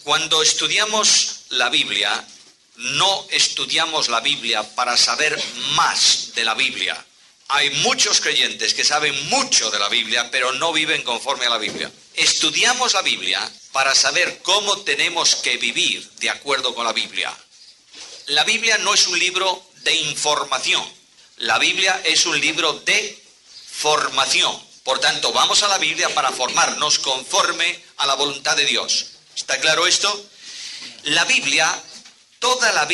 Cuando estudiamos la Biblia, no estudiamos la Biblia para saber más de la Biblia. Hay muchos creyentes que saben mucho de la Biblia, pero no viven conforme a la Biblia. Estudiamos la Biblia para saber cómo tenemos que vivir de acuerdo con la Biblia. La Biblia no es un libro de información. La Biblia es un libro de formación. Por tanto, vamos a la Biblia para formarnos conforme a la voluntad de Dios. ¿Está claro esto? La Biblia, toda la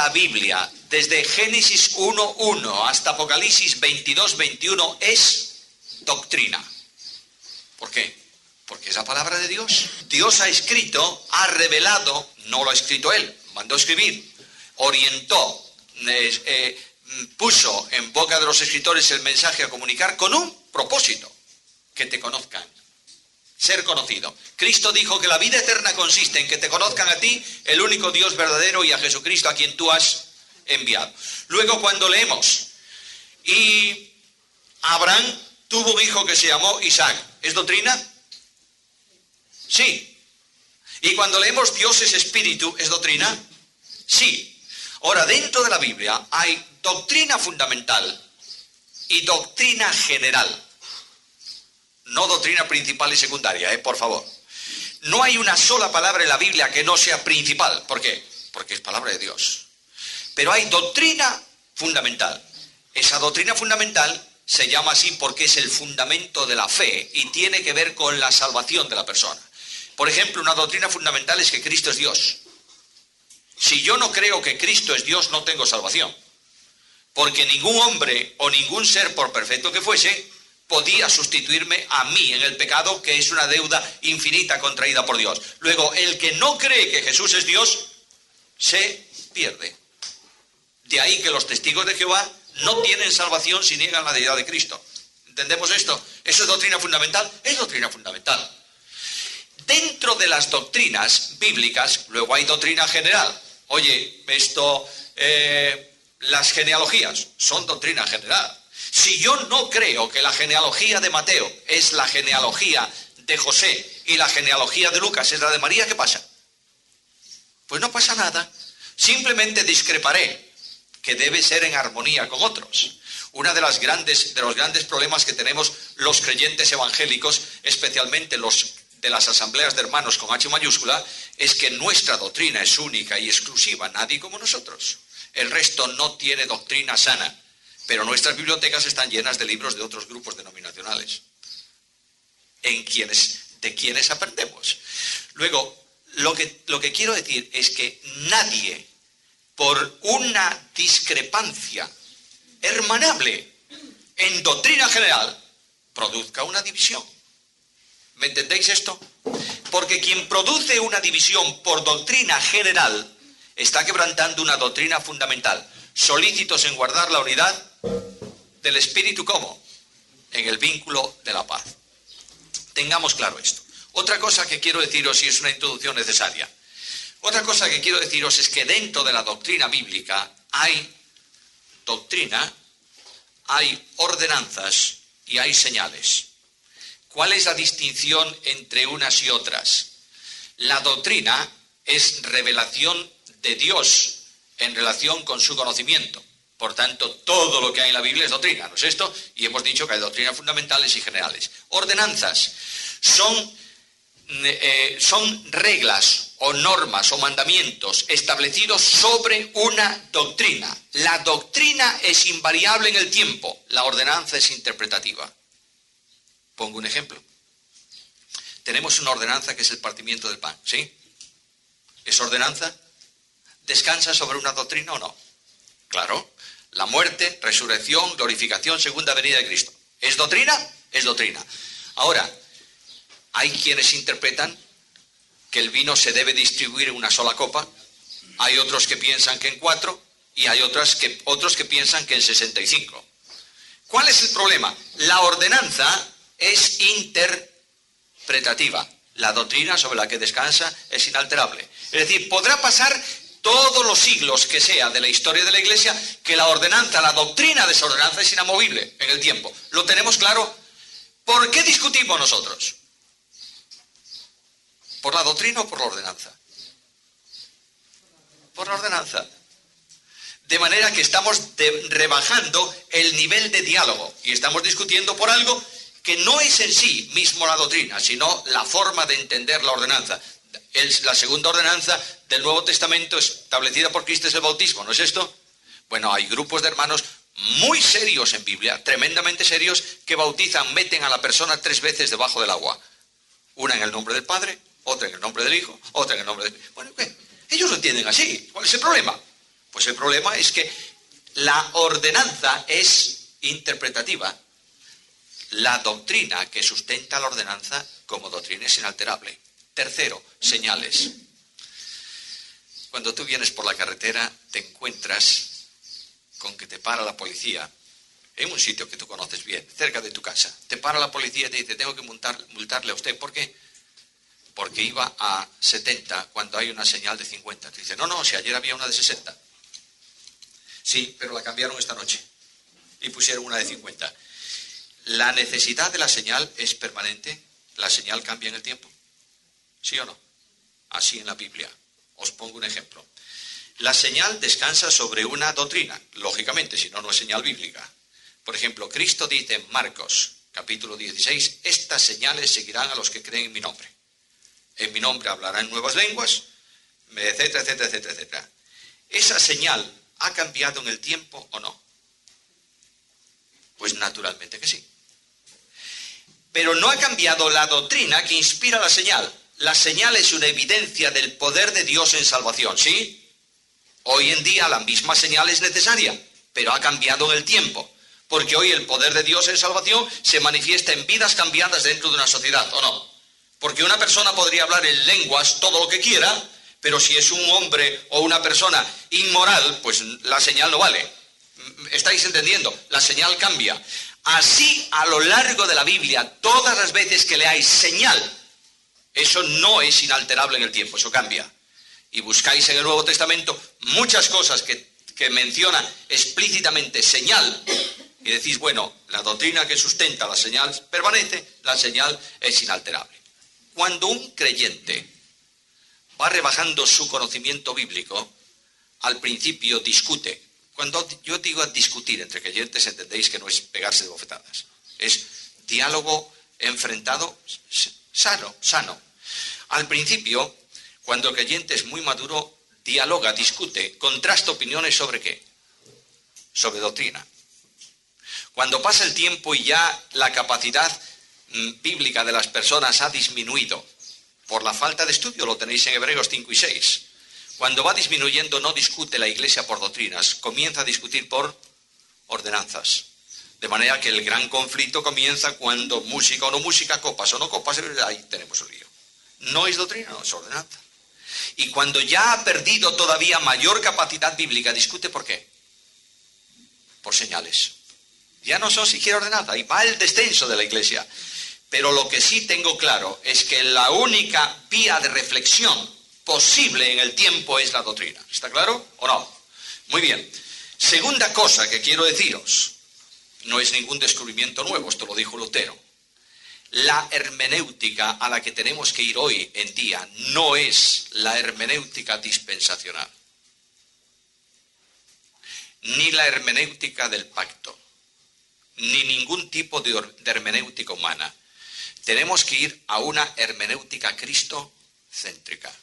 Biblia, desde Génesis 1:1 hasta Apocalipsis 22:21 es doctrina. ¿Por qué? Porque es la palabra de Dios. Dios ha escrito, ha revelado, no lo ha escrito Él, mandó escribir, orientó, puso en boca de los escritores el mensaje a comunicar con un propósito, que te conozcan, ser conocido. Cristo dijo que la vida eterna consiste en que te conozcan a ti, el único Dios verdadero, y a Jesucristo a quien tú has enviado. Luego, cuando leemos, y Abraham tuvo un hijo que se llamó Isaac, ¿es doctrina? Sí. Y cuando leemos Dios es espíritu, ¿es doctrina? Sí. Ahora, dentro de la Biblia hay doctrina fundamental y doctrina general. No doctrina principal y secundaria, por favor. No hay una sola palabra en la Biblia que no sea principal. ¿Por qué? Porque es palabra de Dios. Pero hay doctrina fundamental. Esa doctrina fundamental se llama así porque es el fundamento de la fe y tiene que ver con la salvación de la persona. Por ejemplo, una doctrina fundamental es que Cristo es Dios. Si yo no creo que Cristo es Dios, no tengo salvación. Porque ningún hombre o ningún ser, por perfecto que fuese, podía sustituirme a mí en el pecado, que es una deuda infinita contraída por Dios. Luego, el que no cree que Jesús es Dios, se pierde. De ahí que los testigos de Jehová no tienen salvación si niegan la deidad de Cristo. ¿Entendemos esto? ¿Eso es doctrina fundamental? Es doctrina fundamental. Dentro de las doctrinas bíblicas, luego hay doctrina general. Oye, las genealogías son doctrina general. Si yo no creo que la genealogía de Mateo es la genealogía de José y la genealogía de Lucas es la de María, ¿qué pasa? Pues no pasa nada. Simplemente discreparé, que debe ser en armonía con otros. Uno de los grandes problemas que tenemos los creyentes evangélicos, especialmente los de las asambleas de hermanos con H mayúscula, es que nuestra doctrina es única y exclusiva, nadie como nosotros. El resto no tiene doctrina sana, pero nuestras bibliotecas están llenas de libros de otros grupos denominacionales, de quienes aprendemos. Luego, lo que quiero decir es que nadie, por una discrepancia hermanable en doctrina general, produzca una división. ¿Me entendéis esto? Porque quien produce una división por doctrina general está quebrantando una doctrina fundamental. Solícitos en guardar la unidad del espíritu, ¿cómo? En el vínculo de la paz. Tengamos claro esto. Otra cosa que quiero deciros, y es una introducción necesaria, otra cosa que quiero deciros es que dentro de la doctrina bíblica hay doctrina, hay ordenanzas y hay señales. ¿Cuál es la distinción entre unas y otras? La doctrina es revelación de Dios en relación con su conocimiento. Por tanto, todo lo que hay en la Biblia es doctrina, ¿no es esto? Y hemos dicho que hay doctrinas fundamentales y generales. Ordenanzas son reglas o normas o mandamientos establecidos sobre una doctrina. La doctrina es invariable en el tiempo, la ordenanza es interpretativa. Pongo un ejemplo. Tenemos una ordenanza que es el partimiento del pan, ¿sí? ¿Esa ordenanza descansa sobre una doctrina o no? Claro. La muerte, resurrección, glorificación, segunda venida de Cristo. ¿Es doctrina? Es doctrina. Ahora, hay quienes interpretan que el vino se debe distribuir en una sola copa, hay otros que piensan que en 4 y hay otros que piensan que en 65. ¿Cuál es el problema? La ordenanza es interpretativa. La doctrina sobre la que descansa es inalterable. Es decir, podrá pasar todos los siglos que sea de la historia de la Iglesia que la ordenanza, la doctrina de esa ordenanza es inamovible en el tiempo. ¿Lo tenemos claro? ¿Por qué discutimos nosotros? ¿Por la doctrina o por la ordenanza? Por la ordenanza. De manera que estamos rebajando el nivel de diálogo y estamos discutiendo por algo que no es en sí mismo la doctrina, sino la forma de entender la ordenanza. La segunda ordenanza del Nuevo Testamento establecida por Cristo es el bautismo, ¿no es esto? Bueno, hay grupos de hermanos muy serios en Biblia, tremendamente serios, que bautizan, meten a la persona 3 veces debajo del agua. Una en el nombre del Padre, otra en el nombre del Hijo, otra en el nombre del... Bueno, ¿qué? Ellos lo entienden así. ¿Cuál es el problema? Pues el problema es que la ordenanza es interpretativa. La doctrina que sustenta la ordenanza como doctrina es inalterable. Tercero, señales. Cuando tú vienes por la carretera, te encuentras con que te para la policía en un sitio que tú conoces bien, cerca de tu casa. Te para la policía y te dice, tengo que multarle a usted. ¿Por qué? Porque iba a 70 cuando hay una señal de 50. Te dice, no, si ayer había una de 60. Sí, pero la cambiaron esta noche y pusieron una de 50. ¿La necesidad de la señal es permanente? ¿La señal cambia en el tiempo? ¿Sí o no? Así en la Biblia. Os pongo un ejemplo. La señal descansa sobre una doctrina, lógicamente, si no, no es señal bíblica. Por ejemplo, Cristo dice en Marcos, capítulo 16, estas señales seguirán a los que creen en mi nombre. En mi nombre hablarán nuevas lenguas, etcétera, etcétera, etcétera, etcétera. ¿Esa señal ha cambiado en el tiempo o no? Pues naturalmente que sí. Pero no ha cambiado la doctrina que inspira la señal. La señal es una evidencia del poder de Dios en salvación, ¿sí? Hoy en día la misma señal es necesaria, pero ha cambiado en el tiempo. Porque hoy el poder de Dios en salvación se manifiesta en vidas cambiadas dentro de una sociedad, ¿o no? Porque una persona podría hablar en lenguas todo lo que quiera, pero si es un hombre o una persona inmoral, pues la señal no vale. ¿Estáis entendiendo? La señal cambia. Así, a lo largo de la Biblia, todas las veces que leáis señal, eso no es inalterable en el tiempo, eso cambia. Y buscáis en el Nuevo Testamento muchas cosas que mencionan explícitamente señal, y decís, bueno, la doctrina que sustenta la señal permanece, la señal es inalterable. Cuando un creyente va rebajando su conocimiento bíblico, al principio discute. Cuando yo digo discutir entre creyentes, entendéis que no es pegarse de bofetadas. Es diálogo enfrentado, sano. Al principio, cuando el creyente es muy maduro, dialoga, discute, contrasta opiniones sobre ¿qué? Sobre doctrina. Cuando pasa el tiempo y ya la capacidad bíblica de las personas ha disminuido por la falta de estudio, lo tenéis en Hebreos 5 y 6. Cuando va disminuyendo, no discute la iglesia por doctrinas, comienza a discutir por ordenanzas. De manera que el gran conflicto comienza cuando música o no música, copas o no copas, ahí tenemos el lío. No es doctrina, no es ordenanza. Y cuando ya ha perdido todavía mayor capacidad bíblica, discute ¿por qué? Por señales. Ya no son siquiera ordenanza, ahí va el descenso de la iglesia. Pero lo que sí tengo claro es que la única vía de reflexión posible en el tiempo es la doctrina. ¿Está claro o no? Muy bien. Segunda cosa que quiero deciros, no es ningún descubrimiento nuevo, esto lo dijo Lutero. La hermenéutica a la que tenemos que ir hoy en día no es la hermenéutica dispensacional, ni la hermenéutica del pacto, ni ningún tipo de hermenéutica humana. Tenemos que ir a una hermenéutica cristocéntrica.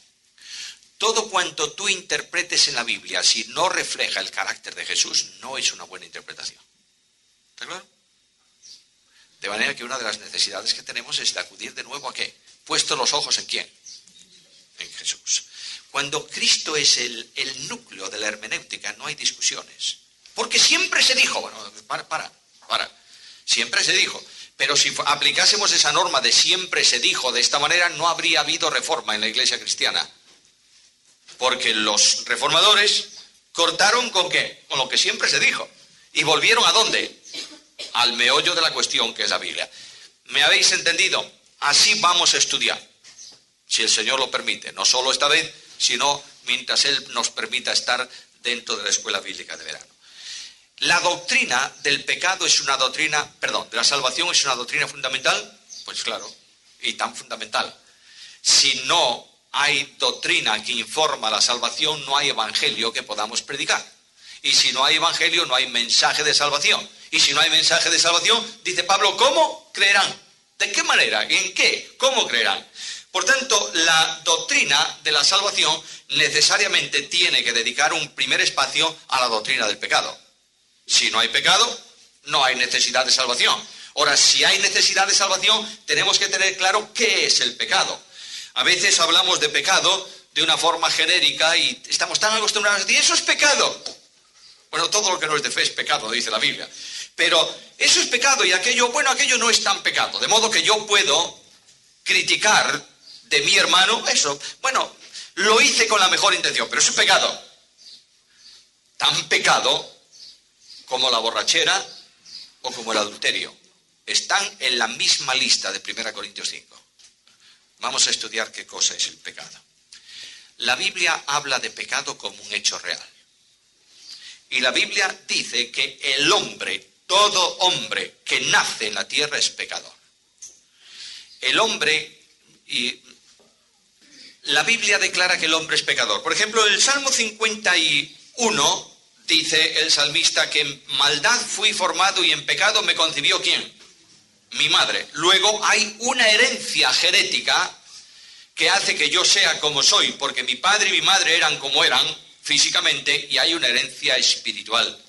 Todo cuanto tú interpretes en la Biblia, si no refleja el carácter de Jesús, no es una buena interpretación. ¿Está claro? De manera que una de las necesidades que tenemos es de acudir de nuevo ¿a qué? Puesto los ojos ¿en quién? En Jesús. Cuando Cristo es el núcleo de la hermenéutica, no hay discusiones. Porque siempre se dijo, bueno, para. Siempre se dijo. Pero si aplicásemos esa norma de siempre se dijo de esta manera, no habría habido reforma en la iglesia cristiana. Porque los reformadores cortaron ¿con qué? Con lo que siempre se dijo. ¿Y volvieron a dónde? Al meollo de la cuestión que es la Biblia. ¿Me habéis entendido? Así vamos a estudiar, si el Señor lo permite. No solo esta vez, sino mientras Él nos permita estar dentro de la escuela bíblica de verano. La doctrina del pecado es una doctrina, de la salvación es una doctrina fundamental, pues claro, y tan fundamental. Si no hay doctrina que informa la salvación, no hay evangelio que podamos predicar. Y si no hay evangelio, no hay mensaje de salvación. Y si no hay mensaje de salvación, dice Pablo, ¿cómo creerán? ¿De qué manera? ¿En qué? ¿Cómo creerán? Por tanto, la doctrina de la salvación necesariamente tiene que dedicar un primer espacio a la doctrina del pecado. Si no hay pecado, no hay necesidad de salvación. Ahora, si hay necesidad de salvación, tenemos que tener claro qué es el pecado. A veces hablamos de pecado de una forma genérica y estamos tan acostumbrados a decir, eso es pecado. Bueno, todo lo que no es de fe es pecado, dice la Biblia. Pero eso es pecado y aquello no es tan pecado. De modo que yo puedo criticar de mi hermano eso. Bueno, lo hice con la mejor intención, pero eso es pecado. Tan pecado como la borrachera o como el adulterio. Están en la misma lista de 1 Corintios 5. Vamos a estudiar qué cosa es el pecado. La Biblia habla de pecado como un hecho real. Y la Biblia dice que el hombre, todo hombre que nace en la tierra es pecador. El hombre, y la Biblia declara que el hombre es pecador. Por ejemplo, en el Salmo 51 dice el salmista que en maldad fui formado y en pecado me concibió ¿quién? Mi madre. Luego hay una herencia genética que hace que yo sea como soy, porque mi padre y mi madre eran como eran físicamente, y hay una herencia espiritual.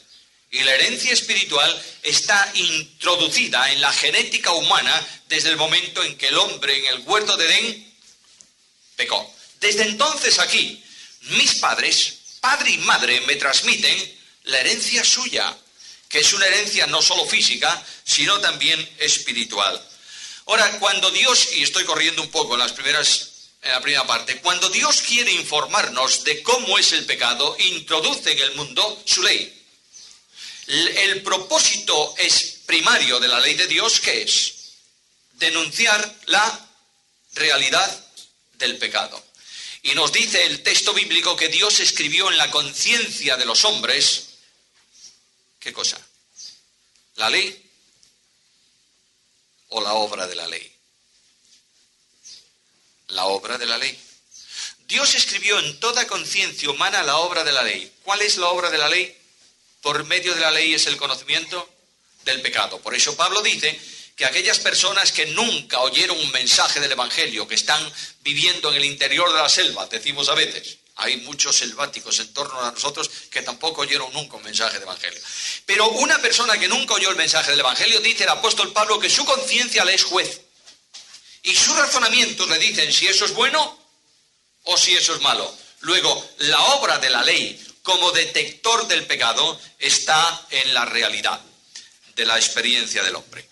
Y la herencia espiritual está introducida en la genética humana desde el momento en que el hombre en el huerto de Edén pecó. Desde entonces aquí, mis padres, padre y madre, me transmiten la herencia suya, que es una herencia no solo física, sino también espiritual. Ahora, cuando Dios, y estoy corriendo un poco en la primera parte, cuando Dios quiere informarnos de cómo es el pecado, introduce en el mundo su ley. El propósito es primario de la ley de Dios, ¿qué es? Denunciar la realidad del pecado. Y nos dice el texto bíblico que Dios escribió en la conciencia de los hombres, ¿qué cosa? ¿La ley o la obra de la ley? La obra de la ley. Dios escribió en toda conciencia humana la obra de la ley. ¿Cuál es la obra de la ley? Por medio de la ley es el conocimiento del pecado. Por eso Pablo dice que aquellas personas que nunca oyeron un mensaje del Evangelio, que están viviendo en el interior de la selva, decimos a veces, hay muchos selváticos en torno a nosotros que tampoco oyeron nunca un mensaje del Evangelio. Pero una persona que nunca oyó el mensaje del Evangelio, dice el apóstol Pablo que su conciencia le es juez. Y sus razonamientos le dicen si eso es bueno o si eso es malo. Luego, la obra de la ley como detector del pecado está en la realidad de la experiencia del hombre.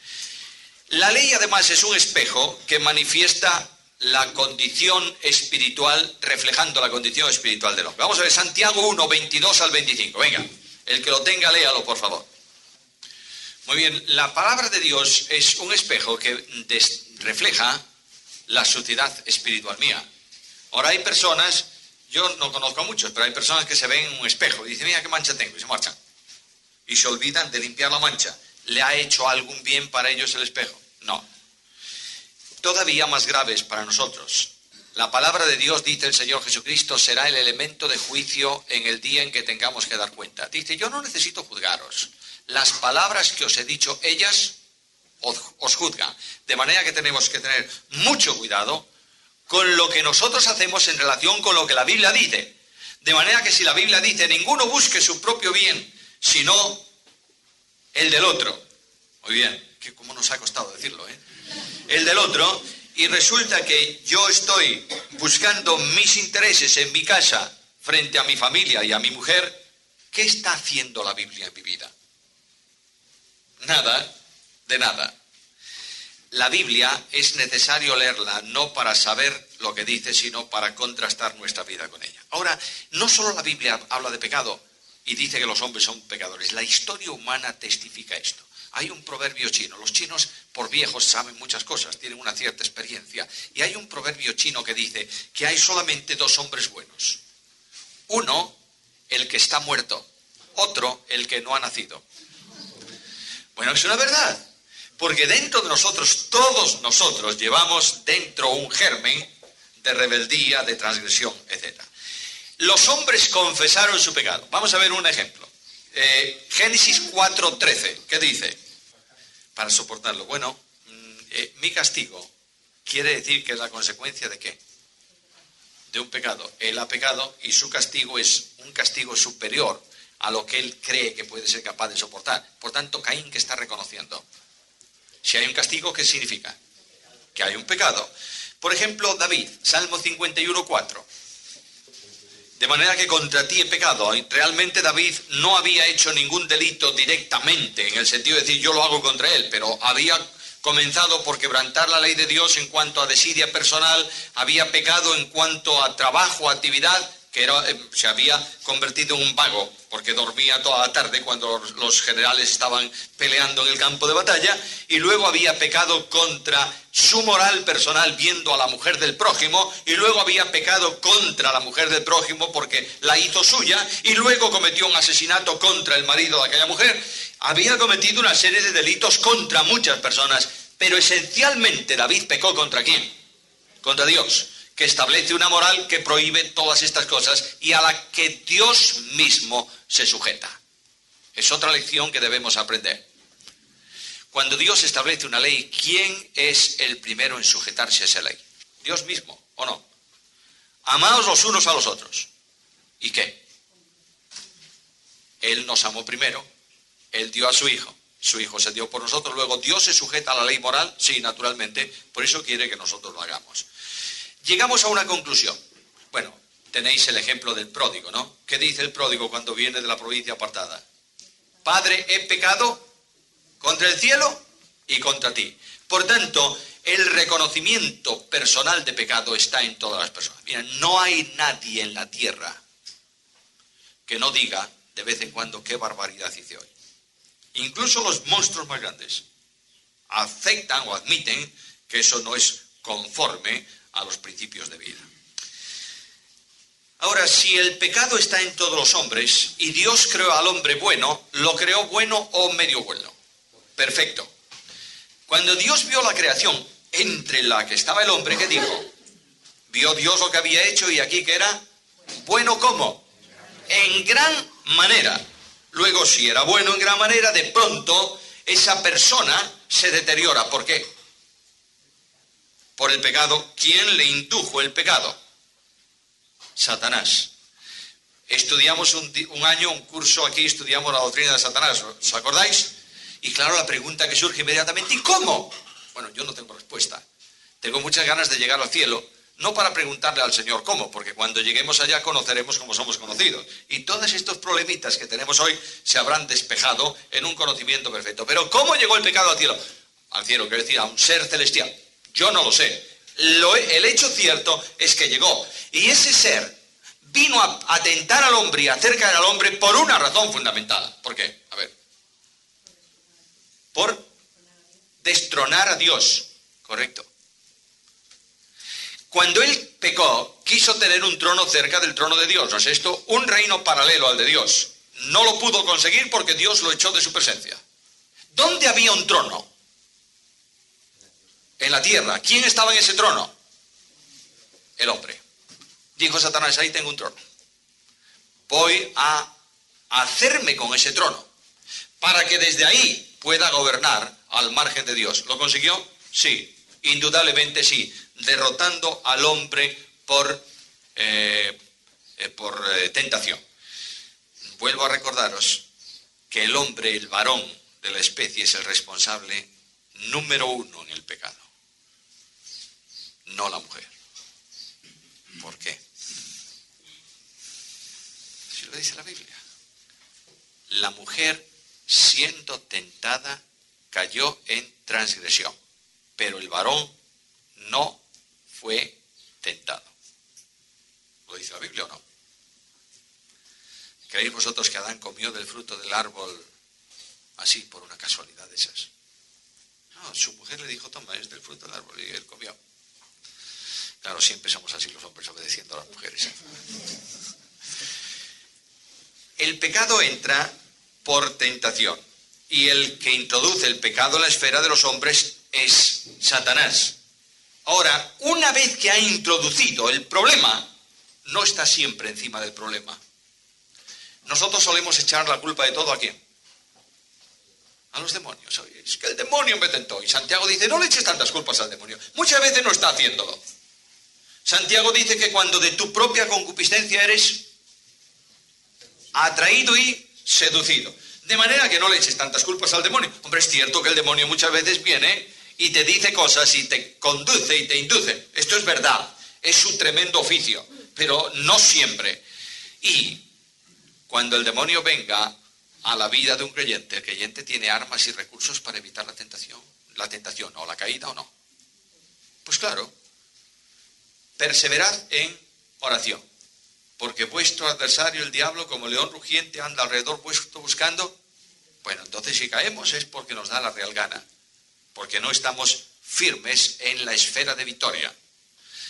La ley además es un espejo que manifiesta la condición espiritual, reflejando la condición espiritual del hombre. Vamos a ver Santiago 1, 22 al 25. Venga, el que lo tenga, léalo, por favor. Muy bien, la palabra de Dios es un espejo que refleja la suciedad espiritual mía. Ahora hay personas, yo no conozco a muchos, pero hay personas que se ven en un espejo y dicen, mira qué mancha tengo, y se marchan. Y se olvidan de limpiar la mancha. ¿Le ha hecho algún bien para ellos el espejo? No. Todavía más graves para nosotros. La palabra de Dios, dice el Señor Jesucristo, será el elemento de juicio en el día en que tengamos que dar cuenta. Dice, yo no necesito juzgaros. Las palabras que os he dicho, ellas os juzgan. De manera que tenemos que tener mucho cuidado con lo que nosotros hacemos en relación con lo que la Biblia dice. De manera que si la Biblia dice, ninguno busque su propio bien, sino el del otro. Muy bien, que cómo nos ha costado decirlo, ¿eh? El del otro, y resulta que yo estoy buscando mis intereses en mi casa frente a mi familia y a mi mujer, ¿qué está haciendo la Biblia en mi vida? Nada, de nada. La Biblia es necesario leerla no para saber lo que dice, sino para contrastar nuestra vida con ella. Ahora, no solo la Biblia habla de pecado y dice que los hombres son pecadores, la historia humana testifica esto. Hay un proverbio chino, los chinos por viejos saben muchas cosas, tienen una cierta experiencia, y hay un proverbio chino que dice que hay solamente dos hombres buenos. Uno, el que está muerto, otro, el que no ha nacido. Bueno, es una verdad, porque dentro de nosotros, todos nosotros llevamos dentro un germen de rebeldía, de transgresión, etc. Los hombres confesaron su pecado. Vamos a ver un ejemplo. Génesis 4:13, ¿qué dice? Para soportarlo. Bueno, mi castigo quiere decir que es la consecuencia ¿de qué? De un pecado. Él ha pecado y su castigo es un castigo superior a lo que él cree que puede ser capaz de soportar. Por tanto, Caín, ¿qué está reconociendo? Si hay un castigo, ¿qué significa? Que hay un pecado. Por ejemplo, David, Salmo 51:4. De manera que contra ti he pecado. Realmente David no había hecho ningún delito directamente, en el sentido de decir yo lo hago contra él, pero había comenzado por quebrantar la ley de Dios en cuanto a desidia personal, había pecado en cuanto a trabajo, actividad, que se había convertido en un vago, porque dormía toda la tarde cuando los generales estaban peleando en el campo de batalla, y luego había pecado contra su moral personal viendo a la mujer del prójimo, y luego había pecado contra la mujer del prójimo porque la hizo suya, y luego cometió un asesinato contra el marido de aquella mujer. Había cometido una serie de delitos contra muchas personas, pero esencialmente David pecó ¿contra quién? Contra Dios, que establece una moral que prohíbe todas estas cosas y a la que Dios mismo se sujeta. Es otra lección que debemos aprender. Cuando Dios establece una ley, ¿quién es el primero en sujetarse a esa ley? Dios mismo, ¿o no? Amaos los unos a los otros. ¿Y qué? Él nos amó primero. Él dio a su Hijo se dio por nosotros, luego Dios se sujeta a la ley moral, sí, naturalmente, por eso quiere que nosotros lo hagamos. Llegamos a una conclusión. Bueno, tenéis el ejemplo del pródigo, ¿no? ¿Qué dice el pródigo cuando viene de la provincia apartada? Padre, he pecado contra el cielo y contra ti. Por tanto, el reconocimiento personal de pecado está en todas las personas. Mira, no hay nadie en la tierra que no diga de vez en cuando qué barbaridad hice hoy. Incluso los monstruos más grandes aceptan o admiten que eso no es conforme a los principios de vida. Ahora, si el pecado está en todos los hombres y Dios creó al hombre bueno, ¿lo creó bueno o medio bueno? Perfecto. Cuando Dios vio la creación entre la que estaba el hombre, ¿qué dijo? Vio Dios lo que había hecho y aquí que era bueno, ¿cómo? En gran manera. Luego, si era bueno en gran manera, de pronto esa persona se deteriora. ¿Por qué? Por el pecado. ¿Quién le indujo el pecado? Satanás. Estudiamos un año, un curso aquí, estudiamos la doctrina de Satanás, ¿os acordáis? Y claro, la pregunta que surge inmediatamente, ¿y cómo? Bueno, yo no tengo respuesta. Tengo muchas ganas de llegar al cielo, no para preguntarle al Señor cómo, porque cuando lleguemos allá conoceremos cómo somos conocidos. Y todos estos problemitas que tenemos hoy se habrán despejado en un conocimiento perfecto. Pero ¿cómo llegó el pecado al cielo? Al cielo, quiero decir, a un ser celestial. Yo no lo sé. El hecho cierto es que llegó. Y ese ser vino a atentar al hombre y a hacer caer al hombre por una razón fundamental. ¿Por qué? A ver. Por destronar a Dios. Correcto. Cuando él pecó, quiso tener un trono cerca del trono de Dios. ¿No es esto? Un reino paralelo al de Dios. No lo pudo conseguir porque Dios lo echó de su presencia. ¿Dónde había un trono? En la tierra. ¿Quién estaba en ese trono? El hombre. Dijo Satanás, ahí tengo un trono. Voy a hacerme con ese trono para que desde ahí pueda gobernar al margen de Dios. ¿Lo consiguió? Sí, indudablemente sí. Derrotando al hombre por tentación. Vuelvo a recordaros que el hombre, el varón de la especie, es el responsable número uno en el pecado. No la mujer. ¿Por qué? Si lo dice la Biblia. La mujer, siendo tentada, cayó en transgresión, pero el varón no fue tentado. ¿Lo dice la Biblia o no? ¿Creéis vosotros que Adán comió del fruto del árbol así, por una casualidad de esas? No, su mujer le dijo, toma, es del fruto del árbol, y él comió. Claro, siempre somos así los hombres, obedeciendo a las mujeres. El pecado entra por tentación, y el que introduce el pecado en la esfera de los hombres es Satanás. Ahora, un una vez que ha introducido el problema, no está siempre encima del problema. Nosotros solemos echar la culpa de todo ¿a quién? A los demonios. Oye, es que el demonio me tentó. Y Santiago dice, no le eches tantas culpas al demonio. Muchas veces no está haciéndolo. Santiago dice que cuando de tu propia concupiscencia eres atraído y seducido. De manera que no le eches tantas culpas al demonio. Hombre, es cierto que el demonio muchas veces viene y te dice cosas y te conduce y te induce. Esto es verdad. Es su tremendo oficio. Pero no siempre. Y cuando el demonio venga a la vida de un creyente, el creyente tiene armas y recursos para evitar la tentación o la caída o no. Pues claro, perseverad en oración, porque vuestro adversario, el diablo, como león rugiente, anda alrededor vuestro buscando. Bueno, entonces si caemos es porque nos da la real gana, porque no estamos firmes en la esfera de victoria.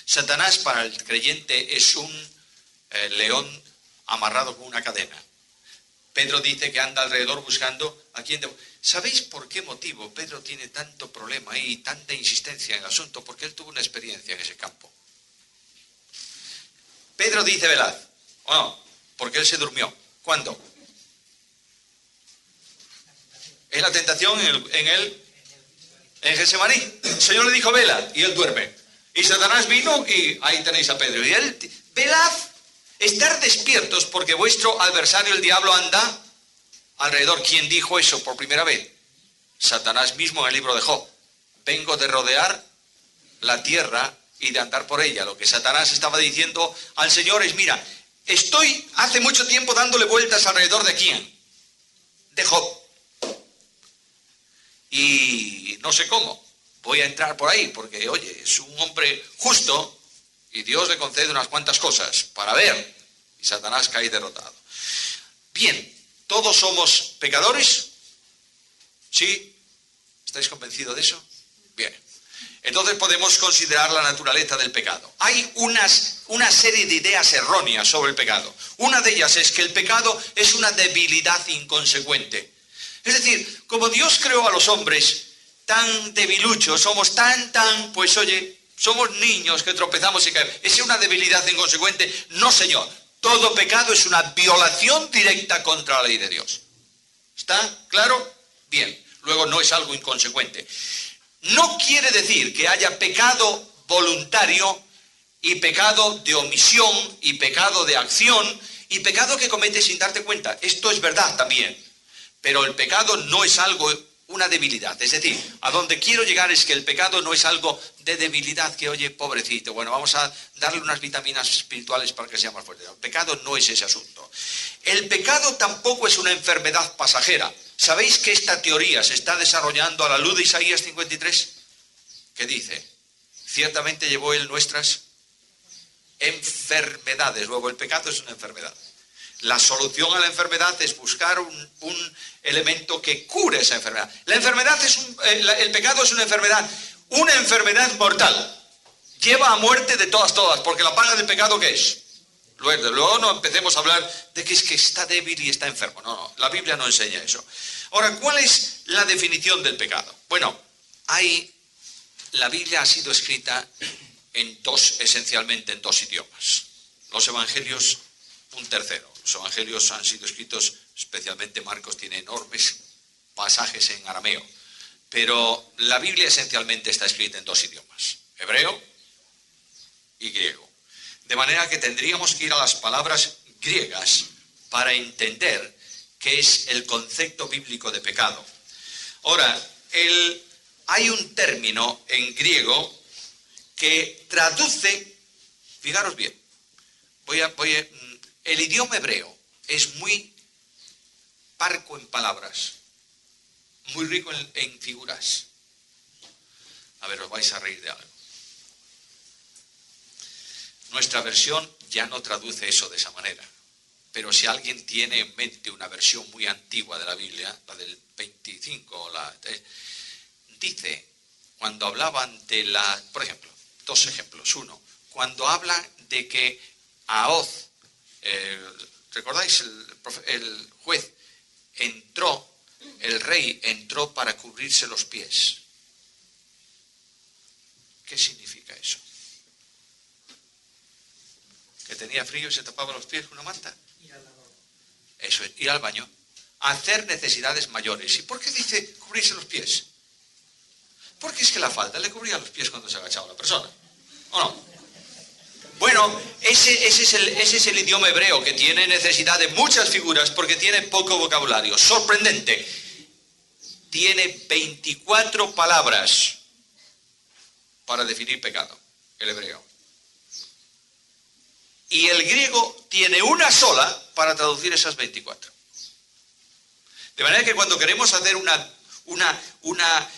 Satanás para el creyente es un león amarrado con una cadena. Pedro dice que anda alrededor buscando a quien... ¿Sabéis por qué motivo Pedro tiene tanto problema y tanta insistencia en el asunto? Porque él tuvo una experiencia en ese campo. Pedro dice, velad. ¿O no? Porque él se durmió. ¿Cuándo? Es la tentación en Getsemaní. El Señor le dijo, velad, y él duerme. Y Satanás vino y ahí tenéis a Pedro. Y él, velad. Estar despiertos porque vuestro adversario, el diablo, anda alrededor. ¿Quién dijo eso por primera vez? Satanás mismo en el libro de Job. Vengo de rodear la tierra y de andar por ella. Lo que Satanás estaba diciendo al Señor es, mira, estoy hace mucho tiempo dándole vueltas alrededor de quién. De Job. Y no sé cómo. Voy a entrar por ahí porque, oye, es un hombre justo. Y Dios le concede unas cuantas cosas para ver. Y Satanás cae derrotado. Bien, ¿todos somos pecadores? ¿Sí? ¿Estáis convencidos de eso? Bien. Entonces podemos considerar la naturaleza del pecado. Hay una serie de ideas erróneas sobre el pecado. Una de ellas es que el pecado es una debilidad inconsecuente. Es decir, como Dios creó a los hombres tan debiluchos, somos pues oye... Somos niños que tropezamos y caemos. ¿Es una debilidad inconsecuente? No, señor. Todo pecado es una violación directa contra la ley de Dios. ¿Está claro? Bien. Luego no es algo inconsecuente. No quiere decir que haya pecado voluntario y pecado de omisión y pecado de acción y pecado que cometes sin darte cuenta. Esto es verdad también. Pero el pecado no es algo... una debilidad. Es decir, a donde quiero llegar es que el pecado no es algo de debilidad que, oye, pobrecito, bueno, vamos a darle unas vitaminas espirituales para que sea más fuerte. El pecado no es ese asunto. El pecado tampoco es una enfermedad pasajera. ¿Sabéis que esta teoría se está desarrollando a la luz de Isaías 53? ¿Qué dice? Ciertamente llevó él nuestras enfermedades. Luego, el pecado es una enfermedad. La solución a la enfermedad es buscar un elemento que cure esa enfermedad. El pecado es una enfermedad mortal. Lleva a muerte de todas, porque la paga del pecado, ¿qué es? Luego no empecemos a hablar de que es que está débil y está enfermo. No, la Biblia no enseña eso. Ahora, ¿cuál es la definición del pecado? Bueno, la Biblia ha sido escrita esencialmente en dos idiomas. Los evangelios, un tercero. Los evangelios han sido escritos, especialmente Marcos tiene enormes pasajes en arameo, pero la Biblia esencialmente está escrita en dos idiomas, hebreo y griego. De manera que tendríamos que ir a las palabras griegas para entender qué es el concepto bíblico de pecado. Ahora, hay un término en griego que traduce, fijaros bien, el idioma hebreo es muy parco en palabras, muy rico en figuras. A ver, os vais a reír de algo. Nuestra versión ya no traduce eso de esa manera. Pero si alguien tiene en mente una versión muy antigua de la Biblia, la del 25, dice, cuando hablaban por ejemplo, dos ejemplos. Uno, cuando hablan de que Ahaz, ¿recordáis? El juez el rey entró para cubrirse los pies. ¿Qué significa eso? que tenía frío y se tapaba los pies con una manta. Eso es, ir al baño. Hacer necesidades mayores. ¿Y por qué dice cubrirse los pies? Porque es que la falda le cubría los pies cuando se agachaba la persona. ¿O no? Bueno, ese es el idioma hebreo, que tiene necesidad de muchas figuras porque tiene poco vocabulario. Sorprendente. Tiene 24 palabras para definir pecado, el hebreo. Y el griego tiene una sola para traducir esas 24. De manera que cuando queremos hacer una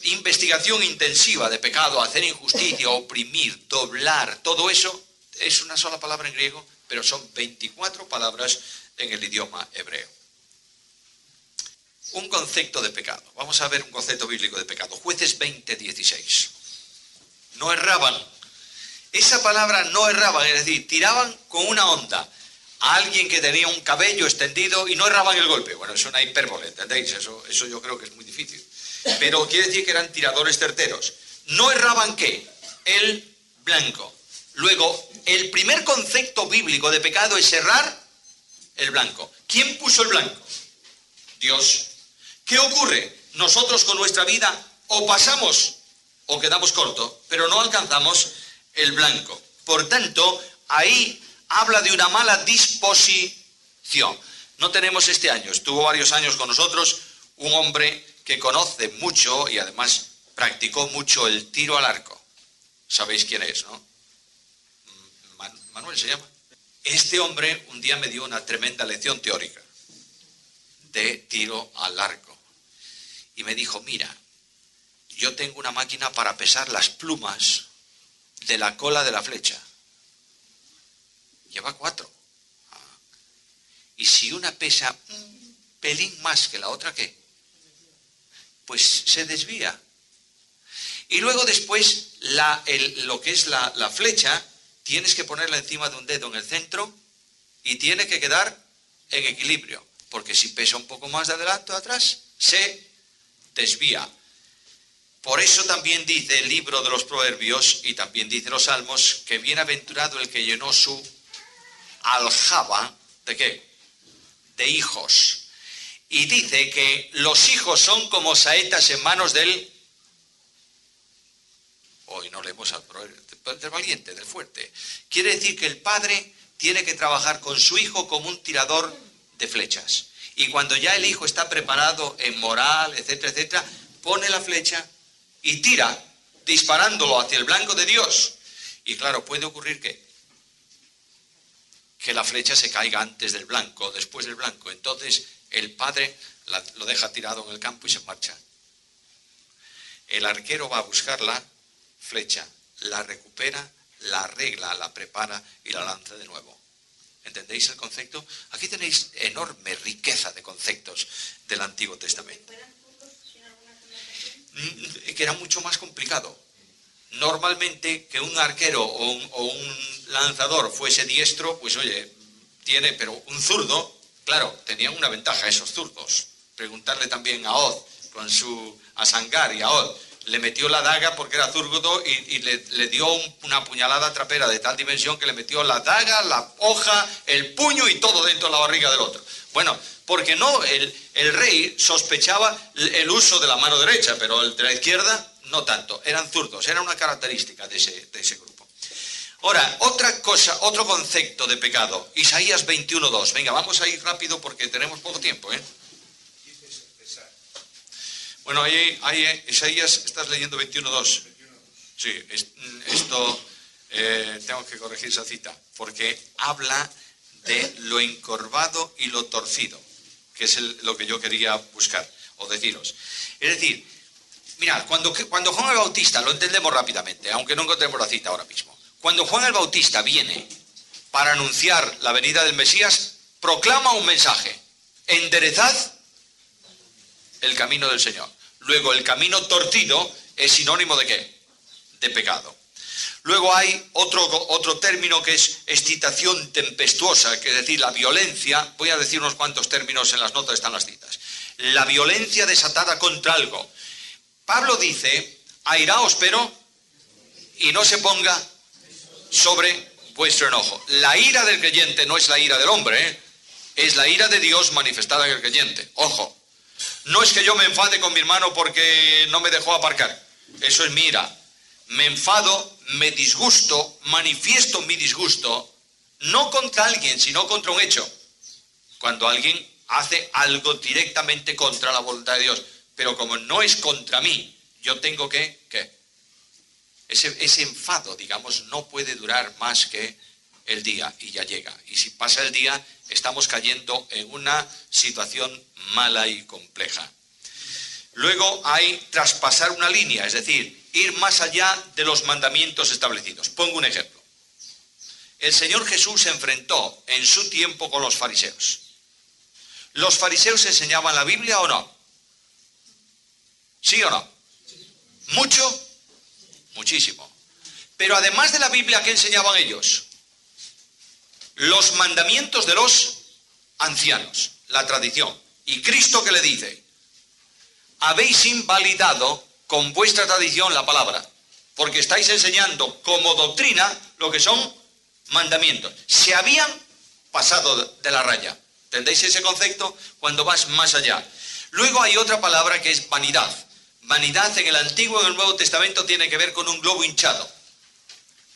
investigación intensiva de pecado, hacer injusticia, oprimir, doblar, todo eso es una sola palabra en griego, pero son 24 palabras en el idioma hebreo. Un concepto de pecado. Vamos a ver un concepto bíblico de pecado. Jueces 20:16. No erraban. Esa palabra no erraban, es decir, tiraban con una onda a alguien que tenía un cabello extendido y no erraban el golpe. Bueno, es una hipérbole, ¿entendéis? Eso yo creo que es muy difícil. Pero quiere decir que eran tiradores certeros. ¿No erraban qué? El blanco. Luego, el primer concepto bíblico de pecado es errar el blanco. ¿Quién puso el blanco? Dios. ¿Qué ocurre? Nosotros con nuestra vida o pasamos o quedamos cortos, pero no alcanzamos el blanco. Por tanto, ahí habla de una mala disposición. No tenemos este año, estuvo varios años con nosotros, un hombre que conoce mucho y además practicó mucho el tiro al arco. ¿Sabéis quién es, no? Manuel se llama. Este hombre un día me dio una tremenda lección teórica de tiro al arco. Y me dijo, mira, yo tengo una máquina para pesar las plumas de la cola de la flecha. Lleva 4. Y si una pesa un pelín más que la otra, ¿qué? Pues se desvía. Y luego después, lo que es la flecha, tienes que ponerla encima de un dedo en el centro y tiene que quedar en equilibrio. Porque si pesa un poco más de adelante o atrás, se desvía. Por eso también dice el libro de los Proverbios y también dice los Salmos que bienaventurado el que llenó su aljaba, ¿de qué? De hijos. Y dice que los hijos son como saetas en manos del... Hoy no leemos al proverbio, del valiente, del fuerte. Quiere decir que el padre tiene que trabajar con su hijo como un tirador de flechas. Y cuando ya el hijo está preparado en moral, etcétera, etcétera, pone la flecha y tira, disparándolo hacia el blanco de Dios. Y claro, puede ocurrir que la flecha se caiga antes del blanco, después del blanco. Entonces el padre lo deja tirado en el campo y se marcha. El arquero va a buscar la flecha, la recupera, la arregla, la prepara y la lanza de nuevo. ¿Entendéis el concepto? Aquí tenéis enorme riqueza de conceptos del Antiguo Testamento. Que era mucho más complicado. Normalmente que un arquero o un lanzador fuese diestro, pues oye, pero un zurdo, claro, tenían una ventaja esos zurdos. Preguntarle también a Oz, a Sangar y a Oz, le metió la daga porque era zurdo y le dio una puñalada trapera de tal dimensión que le metió la daga, la hoja, el puño y todo dentro de la barriga del otro. Bueno, porque no, el rey sospechaba el uso de la mano derecha, pero el de la izquierda no tanto, eran zurdos, era una característica de ese grupo. Ahora, otra cosa, otro concepto de pecado, Isaías 21:2. Venga, vamos a ir rápido porque tenemos poco tiempo, ¿eh? Bueno, ahí Isaías, estás leyendo 21:2. Sí, esto tengo que corregir esa cita, porque habla de lo encorvado y lo torcido, que es lo que yo quería buscar o deciros. Es decir, mirad, cuando Juan el Bautista, lo entendemos rápidamente, aunque no encontremos la cita ahora mismo. Cuando Juan el Bautista viene para anunciar la venida del Mesías, proclama un mensaje: enderezad el camino del Señor. Luego, el camino torcido es sinónimo ¿de qué? De pecado. Luego hay otro término que es excitación tempestuosa, que es decir, la violencia. Voy a decir unos cuantos términos, en las notas están las citas. La violencia desatada contra algo. Pablo dice, airaos pero, y no se ponga sobre vuestro enojo. La ira del creyente no es la ira del hombre, ¿eh? Es la ira de Dios manifestada en el creyente. Ojo, no es que yo me enfade con mi hermano porque no me dejó aparcar. Eso es mi ira. Me enfado, me disgusto, manifiesto mi disgusto, no contra alguien, sino contra un hecho. Cuando alguien hace algo directamente contra la voluntad de Dios. Pero como no es contra mí, yo tengo que... Ese enfado, digamos, no puede durar más que el día y ya llega. Y si pasa el día, estamos cayendo en una situación mala y compleja. Luego hay traspasar una línea, es decir, ir más allá de los mandamientos establecidos. Pongo un ejemplo. El Señor Jesús se enfrentó en su tiempo con los fariseos. ¿Los fariseos enseñaban la Biblia o no? ¿Sí o no? ¿Mucho? Muchísimo. Pero además de la Biblia, ¿qué enseñaban ellos? Los mandamientos de los ancianos, la tradición. Y Cristo, ¿qué le dice? Habéis invalidado con vuestra tradición la palabra, porque estáis enseñando como doctrina lo que son mandamientos. Se habían pasado de la raya. ¿Entendéis ese concepto? Cuando vas más allá. Luego hay otra palabra que es vanidad. Vanidad en el Antiguo y en el Nuevo Testamento tiene que ver con un globo hinchado.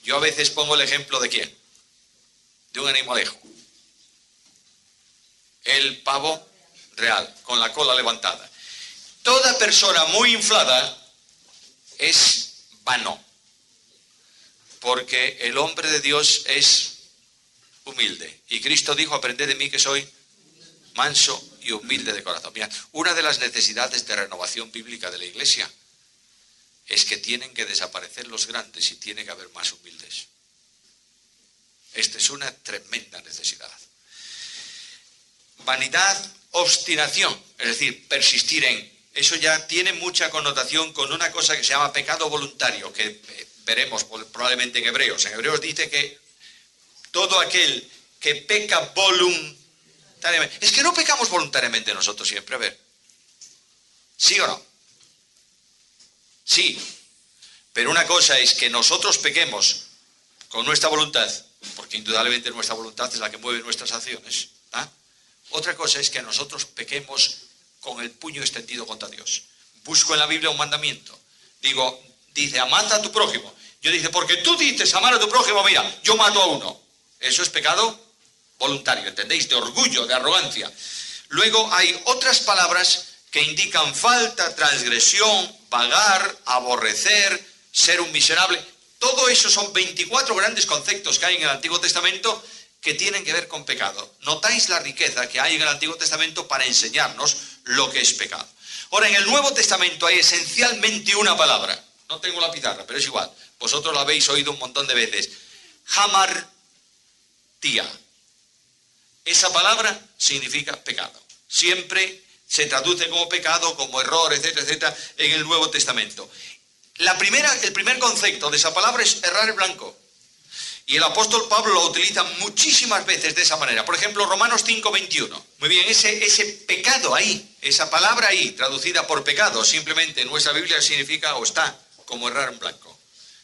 Yo a veces pongo el ejemplo de ¿quién? De un animalejo. El pavo real, con la cola levantada. Toda persona muy inflada es vano. Porque el hombre de Dios es humilde. Y Cristo dijo, aprended de mí que soy manso y humilde de corazón. Mira, una de las necesidades de renovación bíblica de la Iglesia es que tienen que desaparecer los grandes y tiene que haber más humildes. Esta es una tremenda necesidad. Vanidad, obstinación, es decir, persistir en. Eso ya tiene mucha connotación con una cosa que se llama pecado voluntario, que veremos probablemente en Hebreos. En Hebreos dice que todo aquel que peca voluntariamente. Es que no pecamos voluntariamente nosotros siempre, a ver. ¿Sí o no? Sí. Pero una cosa es que nosotros pequemos con nuestra voluntad, porque indudablemente nuestra voluntad es la que mueve nuestras acciones. Otra cosa es que nosotros pequemos con el puño extendido contra Dios. Busco en la Biblia un mandamiento. Dice, amad a tu prójimo. Yo dice, porque tú dices amar a tu prójimo, mira, yo mato a uno. Eso es pecado voluntario, ¿entendéis? De orgullo, de arrogancia. Luego hay otras palabras que indican falta, transgresión, vagar, aborrecer, ser un miserable. Todo eso son 24 grandes conceptos que hay en el Antiguo Testamento que tienen que ver con pecado. Notáis la riqueza que hay en el Antiguo Testamento para enseñarnos lo que es pecado. Ahora, en el Nuevo Testamento hay esencialmente una palabra. No tengo la pizarra, pero es igual. Vosotros la habéis oído un montón de veces. Hamartia. Esa palabra significa pecado. Siempre se traduce como pecado, como error, etcétera, etcétera, en el Nuevo Testamento. El primer concepto de esa palabra es errar el blanco. Y el apóstol Pablo lo utiliza muchísimas veces de esa manera. Por ejemplo, Romanos 5:21. Muy bien, ese pecado ahí, esa palabra ahí, traducida por pecado, simplemente en nuestra Biblia significa o está como errar en blanco.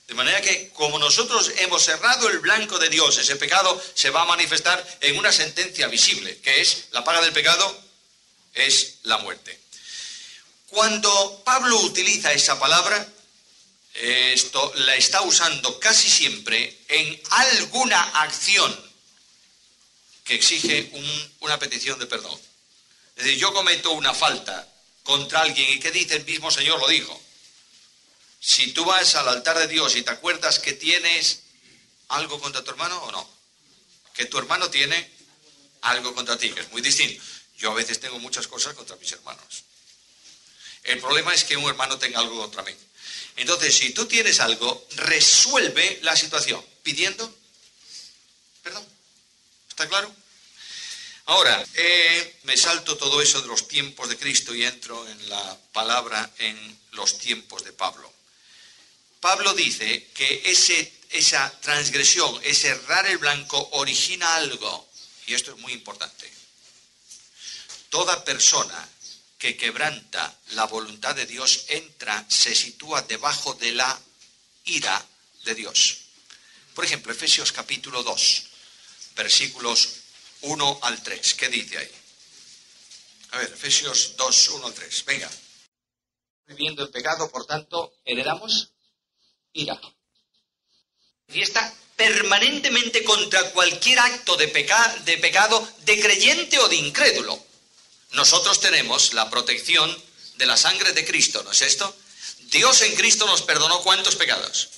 De manera que, como nosotros hemos errado el blanco de Dios, ese pecado se va a manifestar en una sentencia visible, que es la paga del pecado, es la muerte. Cuando Pablo utiliza esa palabra, esto la está usando casi siempre en alguna acción que exige una petición de perdón. Es decir, yo cometo una falta contra alguien y ¿qué dice? El mismo Señor lo dijo. Si tú vas al altar de Dios y te acuerdas que tienes algo contra tu hermano o no, que tu hermano tiene algo contra ti, que es muy distinto. Yo a veces tengo muchas cosas contra mis hermanos. El problema es que un hermano tenga algo contra mí. Entonces, si tú tienes algo, resuelve la situación pidiendo perdón. ¿Está claro? Ahora, me salto todo eso de los tiempos de Cristo y entro en la palabra en los tiempos de Pablo. Pablo dice que esa transgresión, ese errar el blanco, origina algo, y esto es muy importante. Toda persona que quebranta la voluntad de Dios se sitúa debajo de la ira de Dios. Por ejemplo, Efesios capítulo 2, versículos 1 al 3. ¿Qué dice ahí? A ver, Efesios 2, 1 al 3. Venga. Viviendo el pecado, por tanto, heredamos ira. Fiesta permanentemente contra cualquier acto de pecado de creyente o de incrédulo. Nosotros tenemos la protección de la sangre de Cristo, ¿no es esto? Dios en Cristo nos perdonó ¿cuántos pecados?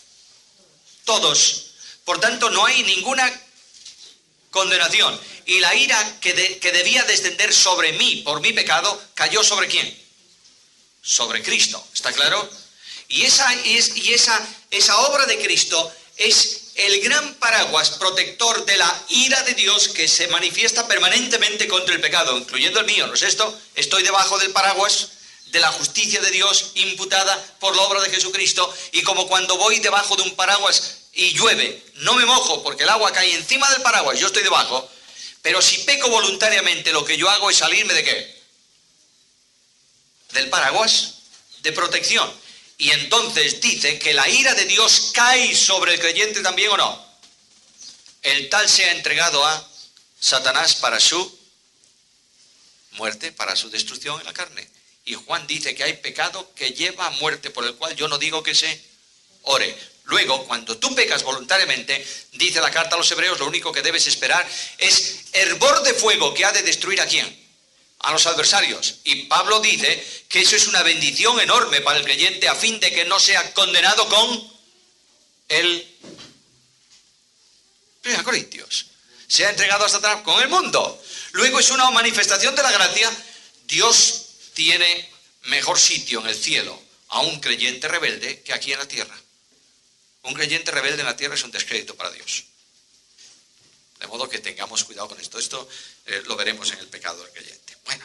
Todos. Por tanto, no hay ninguna condenación. Y la ira que debía descender sobre mí por mi pecado, ¿cayó sobre quién? Sobre Cristo, ¿está claro? Y esa obra de Cristo es el gran paraguas protector de la ira de Dios que se manifiesta permanentemente contra el pecado, incluyendo el mío, ¿no es esto? Estoy debajo del paraguas de la justicia de Dios imputada por la obra de Jesucristo, y como cuando voy debajo de un paraguas y llueve, no me mojo porque el agua cae encima del paraguas, yo estoy debajo, pero si peco voluntariamente, lo que yo hago es salirme ¿de qué? Del paraguas de protección. Y entonces dice que la ira de Dios cae sobre el creyente también, ¿o no? El tal se ha entregado a Satanás para su muerte, para su destrucción en la carne. Y Juan dice que hay pecado que lleva a muerte, por el cual yo no digo que se ore. Luego, cuando tú pecas voluntariamente, dice la carta a los hebreos, lo único que debes esperar es hervor de fuego que ha de destruir ¿a quién? A los adversarios. Y Pablo dice que eso es una bendición enorme para el creyente a fin de que no sea condenado con el... 1 Corintios. Se ha entregado a Satanás con el mundo. Luego es una manifestación de la gracia. Dios tiene mejor sitio en el cielo a un creyente rebelde que aquí en la tierra. Un creyente rebelde en la tierra es un descrédito para Dios. De modo que tengamos cuidado con esto. Esto lo veremos en el pecado del creyente. Bueno.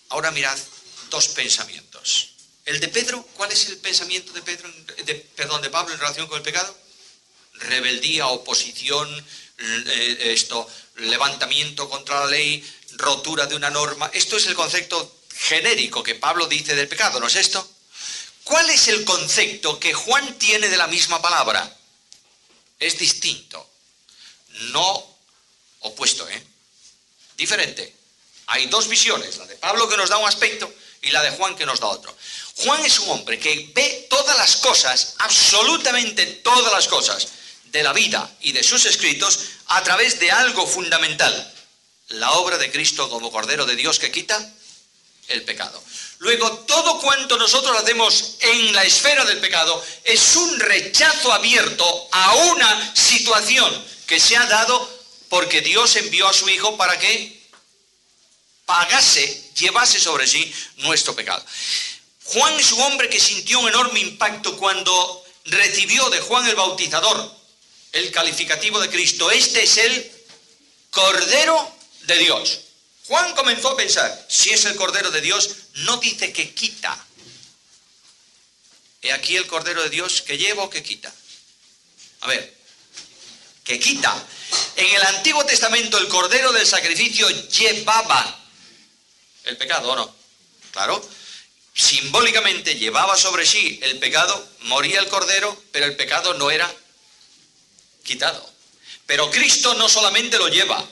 Ahora mirad dos pensamientos. El de Pedro, ¿cuál es el pensamiento de de Pablo en relación con el pecado? Rebeldía, oposición, levantamiento contra la ley, rotura de una norma. Esto es el concepto genérico que Pablo dice del pecado, ¿no es esto? ¿Cuál es el concepto que Juan tiene de la misma palabra? Es distinto, no opuesto, diferente. Hay dos visiones, la de Pablo que nos da un aspecto y la de Juan que nos da otro. Juan es un hombre que ve todas las cosas, absolutamente todas las cosas de la vida y de sus escritos a través de algo fundamental, la obra de Cristo como Cordero de Dios que quita el pecado. Luego, todo cuanto nosotros hacemos en la esfera del pecado es un rechazo abierto a una situación que se ha dado porque Dios envió a su Hijo para que pagase, llevase sobre sí nuestro pecado. Juan es un hombre que sintió un enorme impacto cuando recibió de Juan el Bautizador el calificativo de Cristo. Este es el Cordero de Dios. Juan comenzó a pensar, si es el Cordero de Dios, no dice que quita. He aquí el Cordero de Dios que lleva o que quita. A ver, que quita. En el Antiguo Testamento el Cordero del sacrificio llevaba el pecado, ¿o no? Claro, simbólicamente llevaba sobre sí el pecado, moría el Cordero, pero el pecado no era quitado. Pero Cristo no solamente lo lleva,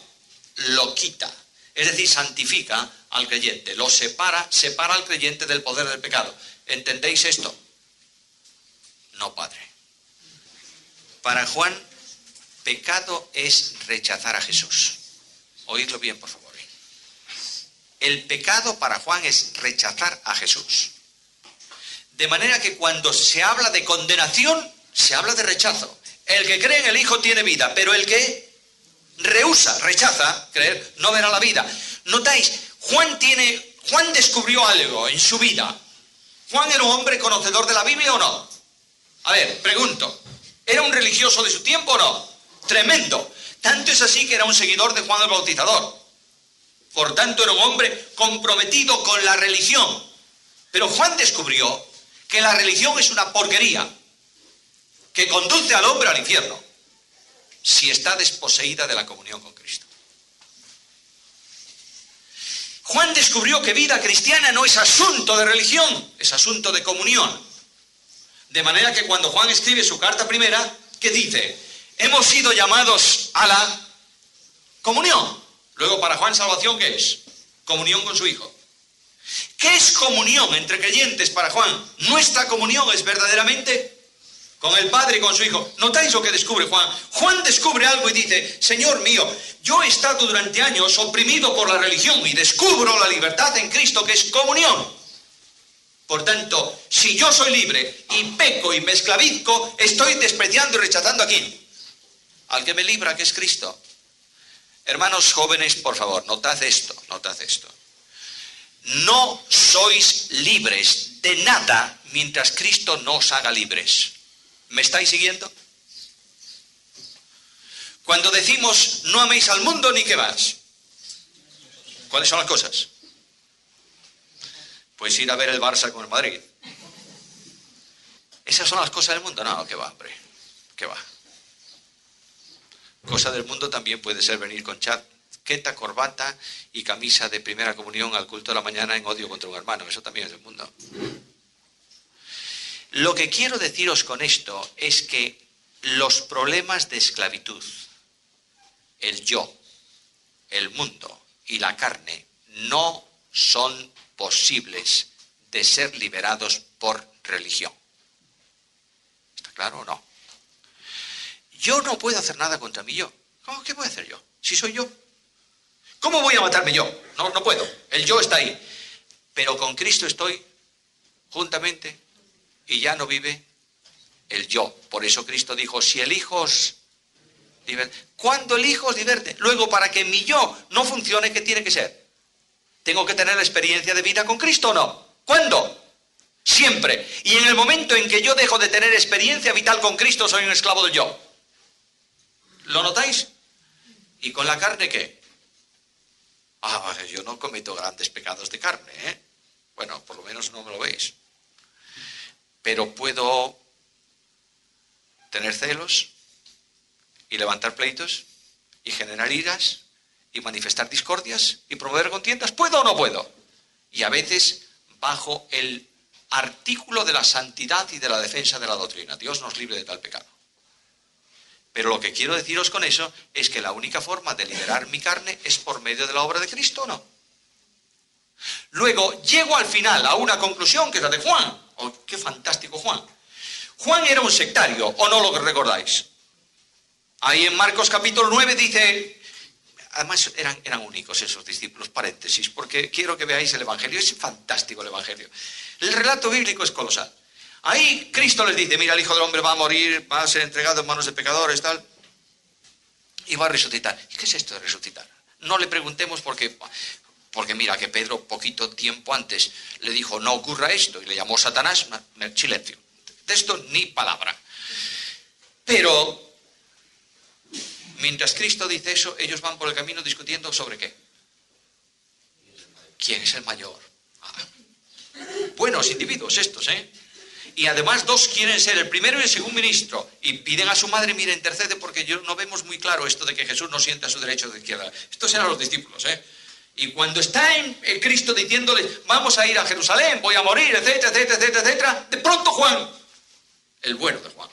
lo quita. Es decir, santifica al creyente, lo separa al creyente del poder del pecado. ¿Entendéis esto? No, Padre. Para Juan, pecado es rechazar a Jesús. Oídlo bien, por favor. El pecado para Juan es rechazar a Jesús. De manera que cuando se habla de condenación, se habla de rechazo. El que cree en el Hijo tiene vida, pero el que rehúsa, rechaza creer, no verá la vida. Notáis, Juan descubrió algo en su vida. ¿Juan era un hombre conocedor de la Biblia o no? A ver, pregunto, ¿era un religioso de su tiempo o no? Tremendo. Tanto es así que era un seguidor de Juan el Bautizador. Por tanto, era un hombre comprometido con la religión. Pero Juan descubrió que la religión es una porquería que conduce al hombre al infierno si está desposeída de la comunión con Cristo. Juan descubrió que vida cristiana no es asunto de religión, es asunto de comunión. De manera que cuando Juan escribe su carta primera, ¿qué dice? Hemos sido llamados a la comunión. Luego, para Juan, salvación, ¿qué es? Comunión con su Hijo. ¿Qué es comunión entre creyentes para Juan? Nuestra comunión es verdaderamente con el Padre y con su Hijo. ¿Notáis lo que descubre Juan? Juan descubre algo y dice, Señor mío, yo he estado durante años oprimido por la religión y descubro la libertad en Cristo, que es comunión. Por tanto, si yo soy libre y peco y me esclavizco, estoy despreciando y rechazando a ¿quién? Al que me libra, que es Cristo. Hermanos jóvenes, por favor, notad esto, notad esto. No sois libres de nada mientras Cristo no os haga libres. ¿Me estáis siguiendo? Cuando decimos no améis al mundo ni qué más, ¿cuáles son las cosas? Pues ir a ver el Barça con el Madrid. ¿Esas son las cosas del mundo? No, qué va, hombre, qué va. Cosa del mundo también puede ser venir con chaqueta, corbata y camisa de primera comunión al culto de la mañana en odio contra un hermano. Eso también es del mundo. Lo que quiero deciros con esto es que los problemas de esclavitud, el yo, el mundo y la carne no son posibles de ser liberados por religión. ¿Está claro o no? Yo no puedo hacer nada contra mi yo. ¿Cómo? ¿Qué voy a hacer yo? Si soy yo. ¿Cómo voy a matarme yo? No, no puedo. El yo está ahí. Pero con Cristo estoy juntamente y ya no vive el yo. Por eso Cristo dijo, si el Hijo os liberte. ¿Cuándo el Hijo os liberte? Luego, para que mi yo no funcione, ¿qué tiene que ser? ¿Tengo que tener la experiencia de vida con Cristo o no? ¿Cuándo? Siempre. Y en el momento en que yo dejo de tener experiencia vital con Cristo, soy un esclavo del yo. ¿Lo notáis? ¿Y con la carne qué? Yo no cometo grandes pecados de carne, ¿eh? Bueno, por lo menos no me lo veis. Pero puedo tener celos y levantar pleitos y generar iras y manifestar discordias y promover contiendas. ¿Puedo o no puedo? Y a veces bajo el artículo de la santidad y de la defensa de la doctrina. Dios nos libre de tal pecado. Pero lo que quiero deciros con eso es que la única forma de liberar mi carne es por medio de la obra de Cristo, ¿o no? Luego llego al final a una conclusión que es la de Juan. Oh, ¡qué fantástico Juan! Juan era un sectario, ¿o no lo recordáis? Ahí en Marcos capítulo 9 dice... Además eran únicos esos discípulos, paréntesis, porque quiero que veáis el Evangelio. Es fantástico el Evangelio. El relato bíblico es colosal. Ahí Cristo les dice, mira, el Hijo del Hombre va a morir, va a ser entregado en manos de pecadores, tal, y va a resucitar. ¿Y qué es esto de resucitar? No le preguntemos porque mira que Pedro poquito tiempo antes le dijo, no ocurra esto, y le llamó Satanás, silencio. De esto ni palabra. Pero, mientras Cristo dice eso, ellos van por el camino discutiendo sobre qué. ¿Quién es el mayor? Buenos individuos estos, ¿eh? Y además dos quieren ser el primero y el segundo ministro. Y piden a su madre, mira, intercede, porque no vemos muy claro esto de que Jesús no sienta a su derecha o de izquierda. Estos eran los discípulos, ¿eh? Y cuando está en Cristo diciéndoles, vamos a ir a Jerusalén, voy a morir, etcétera, etcétera, etcétera, etcétera, de pronto Juan, el bueno de Juan.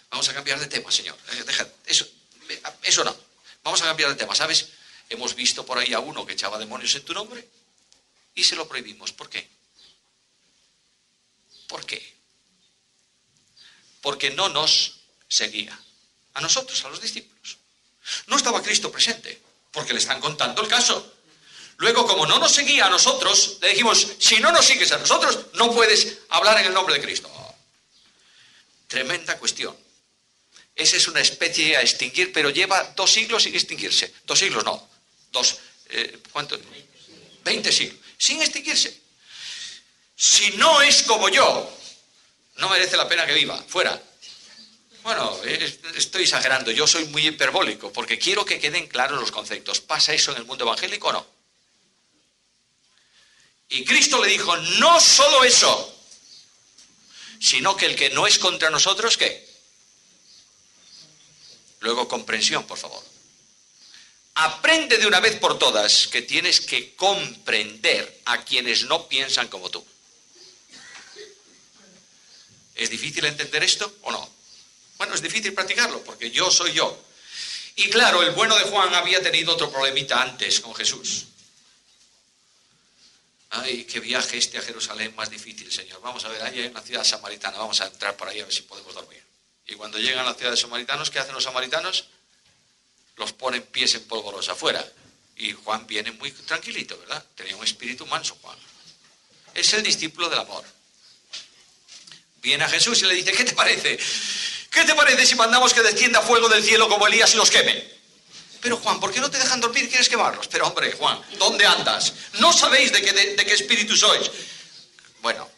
Vamos a cambiar de tema, Señor. Deja, eso no. Vamos a cambiar de tema, ¿sabes? Hemos visto por ahí a uno que echaba demonios en tu nombre y se lo prohibimos. ¿Por qué? ¿Por qué? Porque no nos seguía. A nosotros, a los discípulos. No estaba Cristo presente, porque le están contando el caso. Luego, como no nos seguía a nosotros, le dijimos, si no nos sigues a nosotros, no puedes hablar en el nombre de Cristo. Oh, tremenda cuestión. Esa es una especie a extinguir, pero lleva 2 siglos sin extinguirse. 2 siglos no. ¿Cuánto? 20 siglos. Sin extinguirse. Si no es como yo, no merece la pena que viva. Fuera. Bueno, estoy exagerando. Yo soy muy hiperbólico, porque quiero que queden claros los conceptos. ¿Pasa eso en el mundo evangélico o no? Y Cristo le dijo, no solo eso, sino que el que no es contra nosotros, ¿qué? Luego, comprensión, por favor. Aprende de una vez por todas que tienes que comprender a quienes no piensan como tú. ¿Es difícil entender esto o no? Bueno, es difícil practicarlo porque yo soy yo. Y claro, el bueno de Juan había tenido otro problemita antes con Jesús. Ay, qué viaje a Jerusalén más difícil, Señor. Vamos a ver, ahí hay una ciudad samaritana, vamos a entrar por ahí a ver si podemos dormir. Y cuando llegan a la ciudad de samaritanos, ¿qué hacen los samaritanos? Los ponen pies en polvorosa afuera. Y Juan viene muy tranquilito, ¿verdad? Tenía un espíritu manso, Juan. Es el discípulo del amor. Viene a Jesús y le dice, ¿qué te parece? ¿Qué te parece si mandamos que descienda fuego del cielo como Elías y los queme? Pero Juan, ¿por qué no te dejan dormir? ¿Quieres quemarlos? Pero hombre, Juan, ¿dónde andas? ¿No sabéis de qué espíritu sois? Bueno,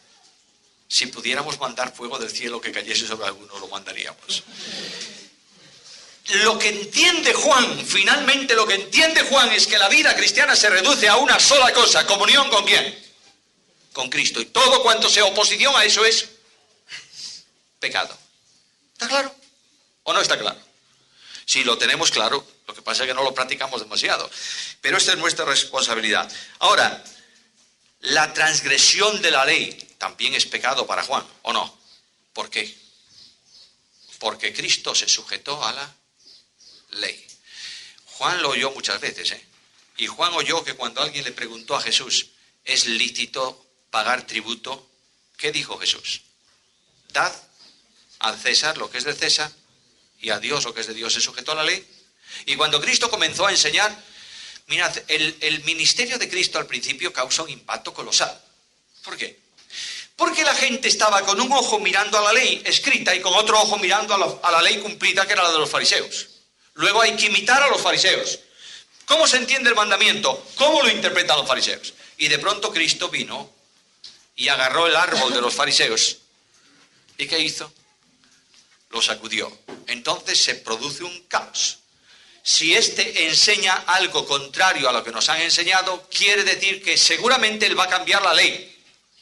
si pudiéramos mandar fuego del cielo que cayese sobre alguno, lo mandaríamos. Lo que entiende Juan, finalmente lo que entiende Juan es que la vida cristiana se reduce a una sola cosa, comunión ¿con quién? Con Cristo. Y todo cuanto sea oposición a eso es pecado. ¿Está claro? ¿O no está claro? Si lo tenemos claro, lo que pasa es que no lo practicamos demasiado. Pero esta es nuestra responsabilidad. Ahora, la transgresión de la ley también es pecado para Juan, ¿o no? ¿Por qué? Porque Cristo se sujetó a la ley. Juan lo oyó muchas veces, ¿eh? Y Juan oyó que cuando alguien le preguntó a Jesús, ¿es lícito pagar tributo? ¿Qué dijo Jesús? Dad al César lo que es de César y a Dios lo que es de Dios. Se sujetó a la ley. Y cuando Cristo comenzó a enseñar, mirad, el ministerio de Cristo al principio causa un impacto colosal. ¿Por qué? Porque la gente estaba con un ojo mirando a la ley escrita y con otro ojo mirando a la ley cumplida, que era la de los fariseos. Luego hay que imitar a los fariseos. ¿Cómo se entiende el mandamiento? ¿Cómo lo interpretan los fariseos? Y de pronto Cristo vino y agarró el árbol de los fariseos. ¿Y qué hizo? Lo sacudió. Entonces se produce un caos. Si éste enseña algo contrario a lo que nos han enseñado, quiere decir que seguramente él va a cambiar la ley.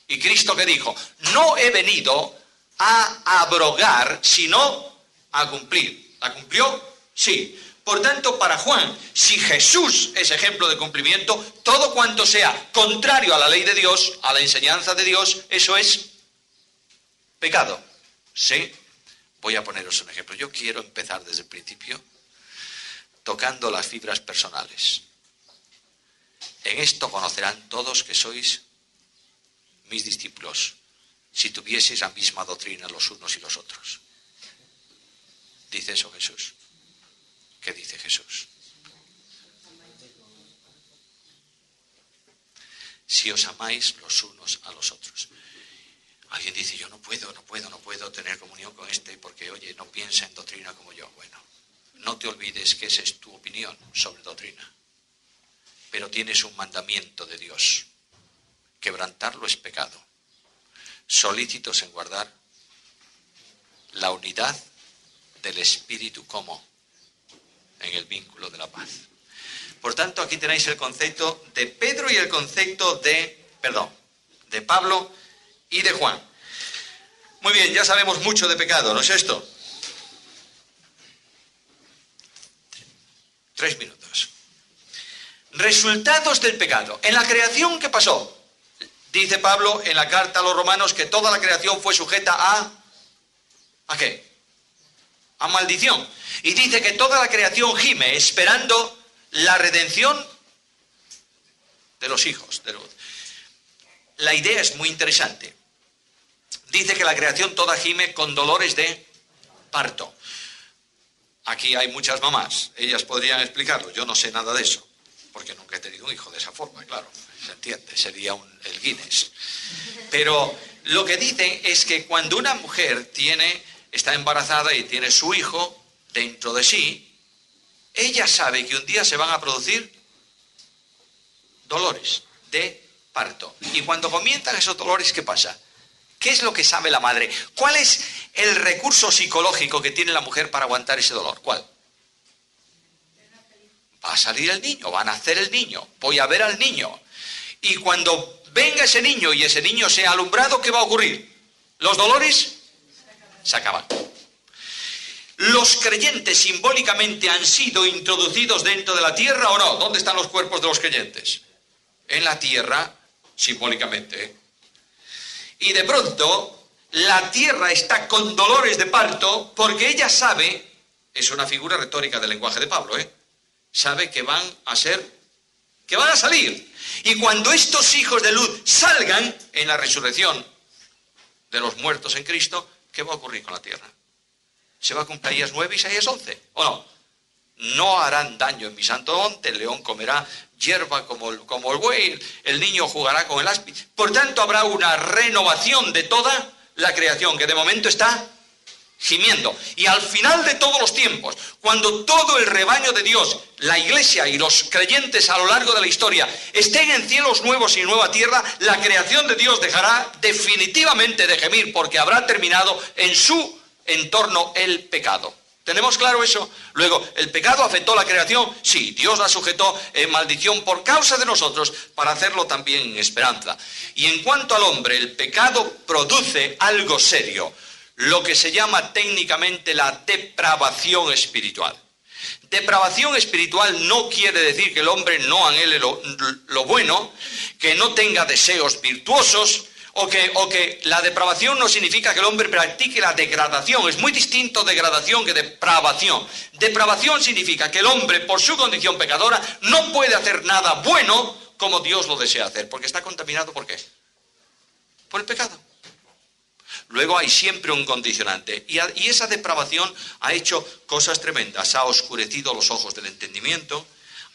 ¿Y Cristo qué dijo? No he venido a abrogar, sino a cumplir. ¿La cumplió? Sí. Por tanto, para Juan, si Jesús es ejemplo de cumplimiento, todo cuanto sea contrario a la ley de Dios, a la enseñanza de Dios, eso es pecado. ¿Sí? Voy a poneros un ejemplo. Yo quiero empezar desde el principio tocando las fibras personales. En esto conocerán todos que sois mis discípulos, si tuvieseis la misma doctrina los unos y los otros. ¿Dice eso Jesús? ¿Qué dice Jesús? Si os amáis los unos a los otros. Alguien dice, yo no puedo tener comunión con este porque, oye, no piensa en doctrina como yo. Bueno, no te olvides que esa es tu opinión sobre doctrina. Pero tienes un mandamiento de Dios. Quebrantarlo es pecado. Solícitos en guardar la unidad del Espíritu como en el vínculo de la paz. Por tanto, aquí tenéis el concepto de Pedro y el concepto de Pablo y de Juan. Muy bien, ya sabemos mucho de pecado, ¿no es esto? 3 minutos. Resultados del pecado. En la creación, ¿qué pasó? Dice Pablo en la carta a los romanos que toda la creación fue sujeta ¿a qué? A maldición. Y dice que toda la creación gime esperando la redención de los hijos de luz. La idea es muy interesante. Dice que la creación toda gime con dolores de parto. Aquí hay muchas mamás, ellas podrían explicarlo, yo no sé nada de eso, porque nunca he tenido un hijo de esa forma, claro, se entiende, sería el Guinness. Pero lo que dicen es que cuando una mujer está embarazada y tiene su hijo dentro de sí, ella sabe que un día se van a producir dolores de parto. Y cuando comienzan esos dolores, ¿qué pasa? ¿Qué es lo que sabe la madre? ¿Cuál es el recurso psicológico que tiene la mujer para aguantar ese dolor? ¿Cuál? Va a salir el niño, va a nacer el niño, voy a ver al niño. Y cuando venga ese niño y ese niño sea alumbrado, ¿qué va a ocurrir? Los dolores se acaban. ¿Los creyentes simbólicamente han sido introducidos dentro de la tierra o no? ¿Dónde están los cuerpos de los creyentes? En la tierra, simbólicamente. Y de pronto, la tierra está con dolores de parto porque ella sabe, es una figura retórica del lenguaje de Pablo, sabe que van a salir. Y cuando estos hijos de luz salgan en la resurrección de los muertos en Cristo, ¿qué va a ocurrir con la tierra? ¿Se va a cumplir Isaías 9 y Isaías 11? ¿O no? No harán daño en mi santo monte, el león comerá hierba como el buey, el niño jugará con el áspid. Por tanto, habrá una renovación de toda la creación, que de momento está gimiendo. Y al final de todos los tiempos, cuando todo el rebaño de Dios, la iglesia y los creyentes a lo largo de la historia estén en cielos nuevos y nueva tierra, la creación de Dios dejará definitivamente de gemir, porque habrá terminado en su entorno el pecado. ¿Tenemos claro eso? Luego, ¿el pecado afectó la creación? Sí, Dios la sujetó en maldición por causa de nosotros, para hacerlo también en esperanza. Y en cuanto al hombre, el pecado produce algo serio, lo que se llama técnicamente la depravación espiritual. Depravación espiritual no quiere decir que el hombre no anhele lo bueno, que no tenga deseos virtuosos, o que la depravación no significa que el hombre practique la degradación. Es muy distinto degradación que depravación. Depravación significa que el hombre, por su condición pecadora, no puede hacer nada bueno como Dios lo desea hacer, porque está contaminado. ¿Por qué? Por el pecado. Luego hay siempre un condicionante, y esa depravación ha hecho cosas tremendas. Ha oscurecido los ojos del entendimiento,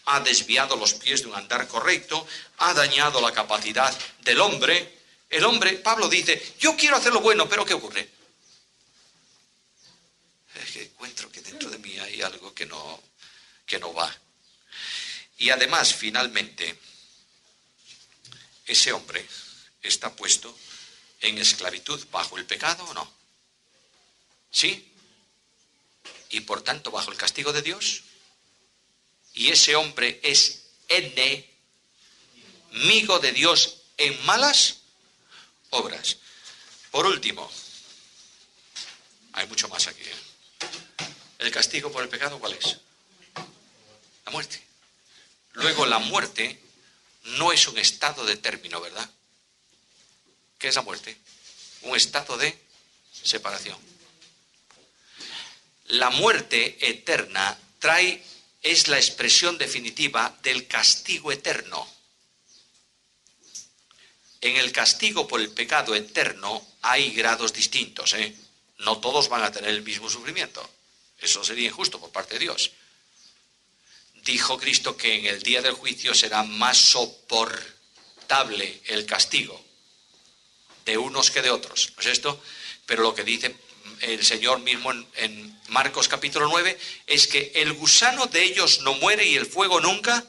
ha desviado los pies de un andar correcto, ha dañado la capacidad del hombre. El hombre, Pablo dice, yo quiero hacer lo bueno, pero ¿qué ocurre? Es que encuentro que dentro de mí hay algo que no va. Y además, finalmente, ese hombre está puesto en esclavitud bajo el pecado, ¿o no? ¿Sí? Y por tanto bajo el castigo de Dios. Y ese hombre es enemigo de Dios en malas obras. Por último, hay mucho más aquí. ¿El castigo por el pecado cuál es? La muerte. Luego, la muerte no es un estado de término, ¿verdad? ¿Qué es la muerte? Un estado de separación. La muerte eterna es la expresión definitiva del castigo eterno. En el castigo por el pecado eterno hay grados distintos, No todos van a tener el mismo sufrimiento. Eso sería injusto por parte de Dios. Dijo Cristo que en el día del juicio será más soportable el castigo de unos que de otros. ¿No es esto? Pero lo que dice el Señor mismo en Marcos capítulo 9 es que el gusano de ellos no muere y el fuego nunca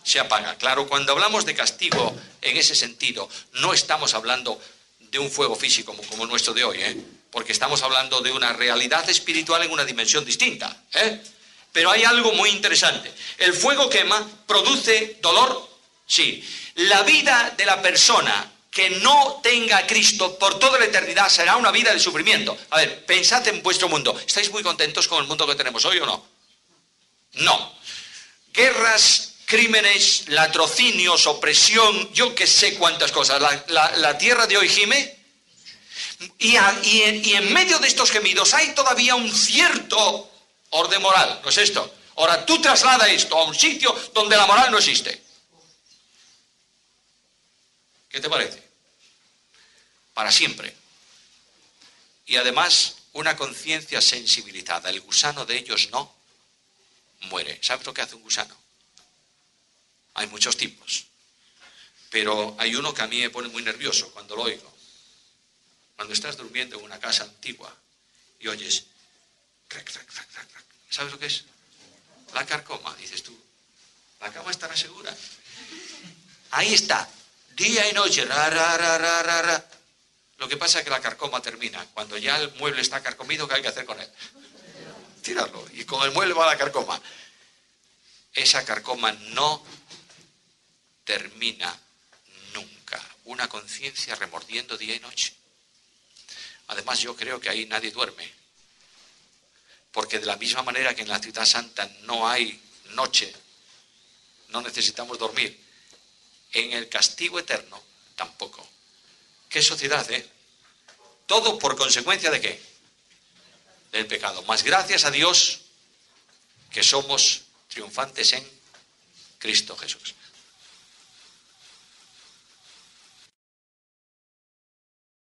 se apaga. Claro, cuando hablamos de castigo en ese sentido, no estamos hablando de un fuego físico como el nuestro de hoy, porque estamos hablando de una realidad espiritual en una dimensión distinta, Pero hay algo muy interesante. El fuego quema, produce dolor, sí. La vida de la persona que no tenga a Cristo por toda la eternidad será una vida de sufrimiento. A ver, pensad en vuestro mundo. ¿Estáis muy contentos con el mundo que tenemos hoy o no? No. Guerras, crímenes, latrocinios, opresión, yo que sé cuántas cosas. La tierra de hoy gime. Y en medio de estos gemidos hay todavía un cierto orden moral, ¿no es esto? Ahora, tú traslada esto a un sitio donde la moral no existe. ¿Qué te parece? Para siempre. Y además, una conciencia sensibilizada. El gusano de ellos no muere. ¿Sabes lo que hace un gusano? Hay muchos tipos. Pero hay uno que a mí me pone muy nervioso cuando lo oigo. Cuando estás durmiendo en una casa antigua y oyes crac, crac, crac, crac, crac. ¿Sabes lo que es? La carcoma, dices tú. La cama estará segura. Ahí está, día y noche, ra, ra, ra, ra, ra, ra. Lo que pasa es que la carcoma termina. Cuando ya el mueble está carcomido, ¿qué hay que hacer con él? Tirarlo. Y con el mueble va la carcoma. Esa carcoma no termina nunca. Una conciencia remordiendo día y noche. Además, yo creo que ahí nadie duerme. Porque de la misma manera que en la ciudad santa no hay noche, no necesitamos dormir, en el castigo eterno tampoco. ¿Qué sociedad, Todo por consecuencia ¿de qué? Del pecado. Más gracias a Dios que somos triunfantes en Cristo Jesús.